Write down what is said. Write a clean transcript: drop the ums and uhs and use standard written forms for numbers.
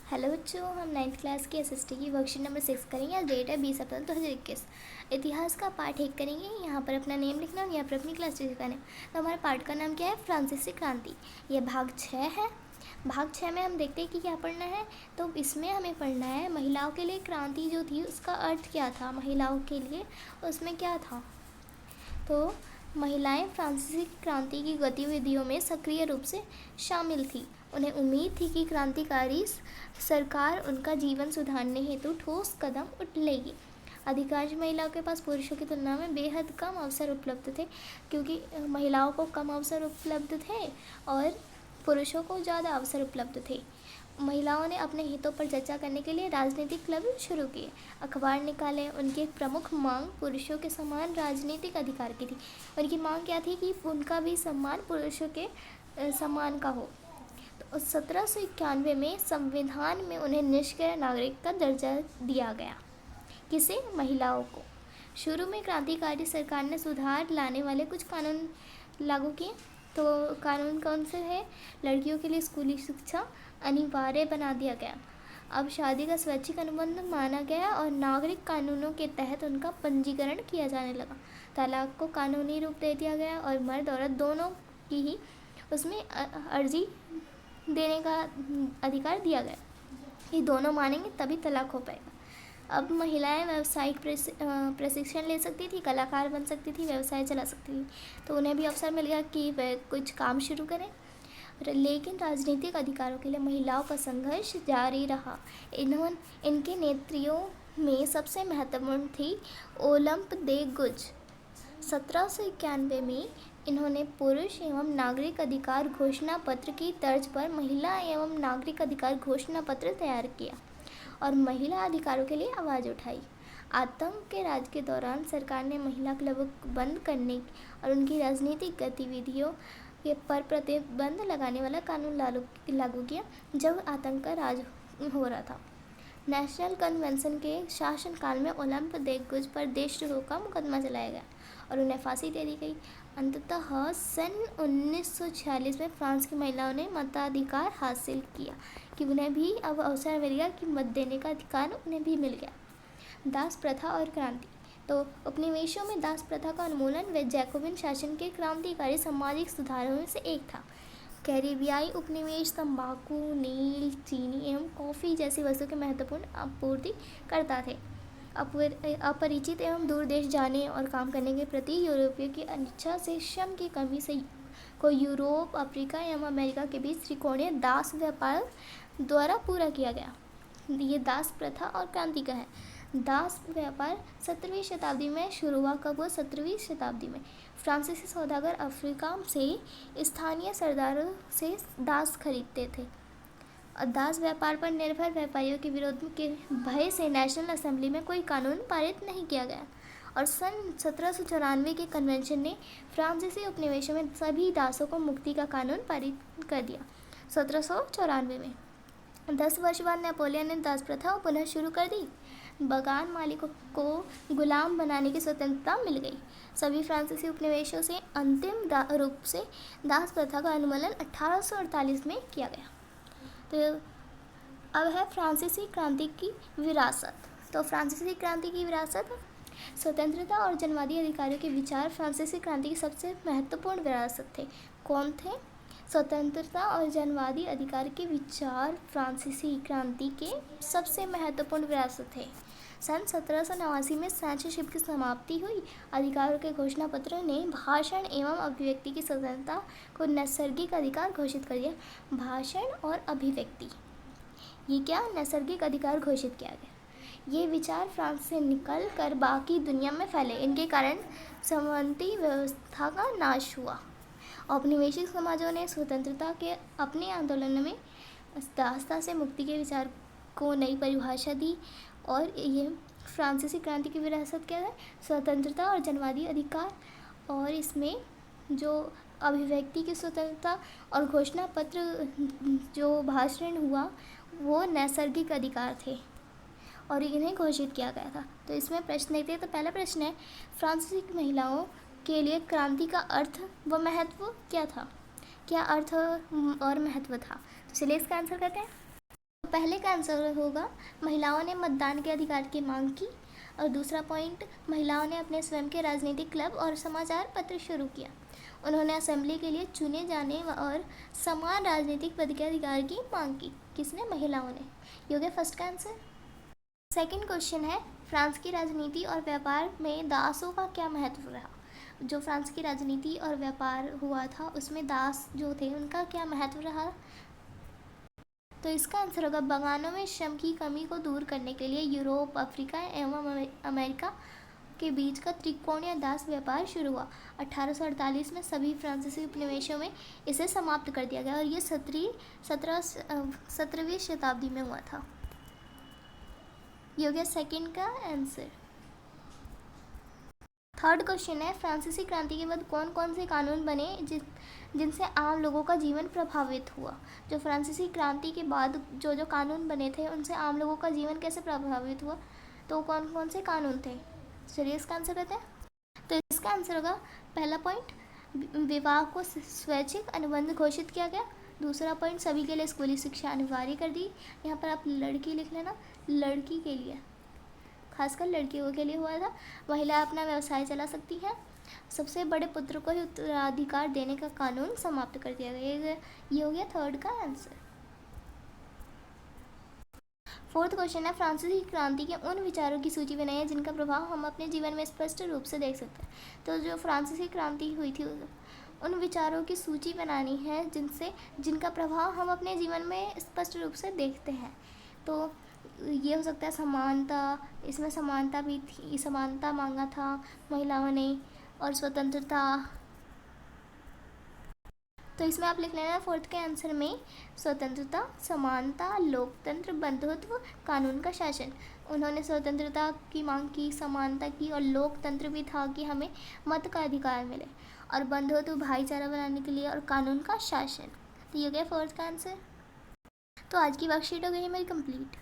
Hello बच्चों, हम 9th class की एसएसटी की वर्कशीट नंबर 6 करेंगे। आज डेट है 20 अप्रैल 2021। इतिहास का पार्ट 1 करेंगे। यहाँ पर अपना नेम लिखना और यहाँ पर अपनी क्लास टीचर का नेम। तो हमारे पार्ट का नाम क्या है? फ्रांसीसी क्रांति। ये भाग 6 है। भाग 6 में हम देखते हैं कि क्या पढ़ना है। तो इसमें हमें पढ़ना है महिलाओं के लिए क्रांति जो थी उसका अर्थ क्या था, महिलाओं के लिए उसमें क्या था। तो महिलाएं फ्रांसीसी क्रांति की गतिविधियों में सक्रिय रूप से शामिल थी। उन्हें उम्मीद थी कि क्रांतिकारी सरकार उनका जीवन सुधारने हेतु ठोस कदम उठाएगी। अधिकांश महिलाओं के पास पुरुषों की तुलना में बेहद कम अवसर उपलब्ध थे, क्योंकि महिलाओं को कम अवसर उपलब्ध थे और पुरुषों को ज़्यादा अवसर उपलब्ध थे। महिलाओं ने अपने हितों पर चर्चा करने के लिए राजनीतिक क्लब शुरू किए, अखबार निकाले। उनकी एक प्रमुख मांग पुरुषों के समान राजनीतिक अधिकार की थी। उनकी मांग क्या थी? कि उनका भी सम्मान पुरुषों के समान का हो। तो 1791 में संविधान में उन्हें निष्क्रिय नागरिक का दर्जा दिया गया। किसे? महिलाओं को। शुरू में क्रांतिकारी सरकार ने सुधार लाने वाले कुछ कानून लागू किए। तो कानून कौन से है? लड़कियों के लिए स्कूली शिक्षा अनिवार्य बना दिया गया। अब शादी का स्वैच्छिक अनुबंध माना गया और नागरिक कानूनों के तहत उनका पंजीकरण किया जाने लगा। तलाक को कानूनी रूप दे दिया गया और मर्द औरत दोनों की ही उसमें अर्जी देने का अधिकार दिया गया। ये दोनों मानेंगे तभी तलाक हो पाएगा। अब महिलाएं व्यावसायिक प्रशिक्षण ले सकती थी, कलाकार बन सकती थी, व्यवसाय चला सकती थी। तो उन्हें भी अवसर मिल गया कि वह कुछ काम शुरू करें। लेकिन राजनीतिक अधिकारों के लिए महिलाओं का संघर्ष जारी रहा। इनके नेत्रियों में सबसे महत्वपूर्ण थी ओलंप दे गुज। 1791 में इन्होंने पुरुष एवं नागरिक अधिकार घोषणा पत्र की तर्ज पर महिला एवं नागरिक अधिकार घोषणा पत्र तैयार किया और महिला अधिकारों के लिए आवाज़ उठाई। आतंक के राज के दौरान सरकार ने महिला क्लब बंद करने और उनकी राजनीतिक गतिविधियों पर प्रतिबंध लगाने वाला कानून लागू किया जब आतंक का राज हो रहा था। नेशनल कन्वेंशन के शासनकाल में ओलंप दे गुज पर देशद्रोह का मुकदमा चलाया गया और उन्हें फांसी दे दी गई। अंततः सन 1946 में फ्रांस की महिलाओं ने मताधिकार हासिल किया कि उन्हें भी अब अवसर मिल गया कि मत देने का अधिकार उन्हें भी मिल गया। दास प्रथा और क्रांति। तो उपनिवेशों में दास प्रथा का उन्मूलन व जैकोबिन शासन के क्रांतिकारी सामाजिक सुधारों में से एक था। कैरिबियाई उपनिवेश तंबाकू, नील, चीनी एवं कॉफ़ी जैसी वस्तुओं के महत्वपूर्ण आपूर्ति करता थे। अपरिचित एवं दूर देश जाने और काम करने के प्रति यूरोपियों की अनिच्छा से श्रम की कमी से को यूरोप, अफ्रीका एवं अमेरिका के बीच त्रिकोणीय दास व्यापार द्वारा पूरा किया गया। ये दास प्रथा और क्रांति का है। दास व्यापार 17वीं शताब्दी में शुरू हुआ। कब हुआ? 17वीं शताब्दी में। फ्रांसीसी सौदागर अफ्रीका से स्थानीय सरदारों से दास खरीदते थे। दास व्यापार पर निर्भर व्यापारियों के विरोध के भय से नेशनल असेंबली में कोई कानून पारित नहीं किया गया और सन 1794 के कन्वेंशन ने फ्रांसीसी उपनिवेशों में सभी दासों को मुक्ति का कानून पारित कर दिया। 1794 में 10 वर्ष बाद नेपोलियन ने दास प्रथा पुनः शुरू कर दी। बगान मालिकों को गुलाम बनाने की स्वतंत्रता मिल गई। सभी फ्रांसीसी उपनिवेशों से अंतिम रूप से दास प्रथा का उन्मूलन 1848 में किया गया। तो अब है फ्रांसीसी क्रांति की विरासत। तो फ्रांसीसी क्रांति की विरासत, स्वतंत्रता और जनवादी अधिकारियों के विचार फ्रांसीसी क्रांति की सबसे महत्वपूर्ण विरासत थे। कौन थे? स्वतंत्रता और जनवादी अधिकार के विचार फ्रांसीसी क्रांति के सबसे महत्वपूर्ण विरासत थे। सन 1789 में सेंसरशिप की समाप्ति हुई। अधिकारों के घोषणा पत्र ने भाषण एवं अभिव्यक्ति की स्वतंत्रता को नैसर्गिक अधिकार घोषित कर दिया। भाषण और अभिव्यक्ति, ये क्या? नैसर्गिक अधिकार घोषित किया गया। ये विचार फ्रांस से निकल कर बाकी दुनिया में फैले। इनके कारण सामंती व्यवस्था का नाश हुआ। औपनिवेशिक समाजों ने स्वतंत्रता के अपने आंदोलन में दासता से मुक्ति के विचार को नई परिभाषा दी और ये फ्रांसीसी क्रांति की विरासत क्या है? स्वतंत्रता और जनवादी अधिकार, और इसमें जो अभिव्यक्ति की स्वतंत्रता और घोषणा पत्र जो भाषण हुआ वो नैसर्गिक अधिकार थे और इन्हें घोषित किया गया था। तो इसमें प्रश्न देखते हैं। तो पहला प्रश्न है, फ्रांसीसी महिलाओं के लिए क्रांति का अर्थ व महत्व क्या था? क्या अर्थ और महत्व था? तो चलिए इसका आंसर करते हैं। पहले का आंसर होगा महिलाओं ने मतदान के अधिकार की मांग की, और दूसरा पॉइंट महिलाओं ने अपने स्वयं के राजनीतिक क्लब और समाचार पत्र शुरू किया। उन्होंने असेंबली के लिए चुने जाने और समान राजनीतिक पद के अधिकार की मांग की। किसने? महिलाओं ने। ये हो गया फर्स्ट का आंसर। सेकंड क्वेश्चन है, फ्रांस की राजनीति और व्यापार में दासों का क्या महत्व रहा? जो फ्रांस की राजनीति और व्यापार हुआ था उसमें दास जो थे उनका क्या महत्व रहा? तो इसका आंसर होगा बागानों में श्रम की कमी को दूर करने के लिए यूरोप, अफ्रीका एवं अमेरिका के बीच का त्रिकोणीय दास व्यापार शुरू हुआ। 1848 में सभी फ्रांसीसी उपनिवेशों में इसे समाप्त कर दिया गया और ये 17वीं शताब्दी में हुआ था। ये हो गया सेकंड का आंसर। थर्ड क्वेश्चन है, फ्रांसीसी क्रांति के बाद कौन कौन से कानून बने जिनसे आम लोगों का जीवन प्रभावित हुआ? जो फ्रांसीसी क्रांति के बाद जो कानून बने थे उनसे आम लोगों का जीवन कैसे प्रभावित हुआ? तो कौन कौन से कानून थे? चलिए इसका आंसर देते हैं। तो इसका आंसर होगा पहला पॉइंट, विवाह को स्वैच्छिक अनुबंध घोषित किया गया। दूसरा पॉइंट, सभी के लिए स्कूली शिक्षा अनिवार्य कर दी। यहाँ पर आप लड़की लिख लेना, लड़की के लिए, खासकर लड़कियों के लिए हुआ था। महिला अपना व्यवसाय चला सकती है। सबसे बड़े पुत्र को ही उत्तराधिकार देने का कानून समाप्त कर दिया गया। ये हो गया थर्ड का आंसर। फोर्थ क्वेश्चन है, फ्रांसीसी क्रांति के उन विचारों की सूची बनाइए जिनका प्रभाव हम अपने जीवन में स्पष्ट रूप से देख सकते हैं। तो जो फ्रांसीसी क्रांति हुई थी उन विचारों की सूची बनानी है जिनका प्रभाव हम अपने जीवन में स्पष्ट रूप से देखते हैं। तो ये हो सकता है समानता, इसमें समानता भी थी, समानता मांगा था महिलाओं ने, और स्वतंत्रता। तो इसमें आप लिख लेना फोर्थ के आंसर में स्वतंत्रता, समानता, लोकतंत्र, बंधुत्व, कानून का शासन। उन्होंने स्वतंत्रता की मांग की, समानता की, और लोकतंत्र भी था कि हमें मत का अधिकार मिले, और बंधुत्व भाईचारा बनाने के लिए, और कानून का शासन। तो ये गया फोर्थ का आंसर। तो आज की वर्कशीट हो गई हमारी कंप्लीट।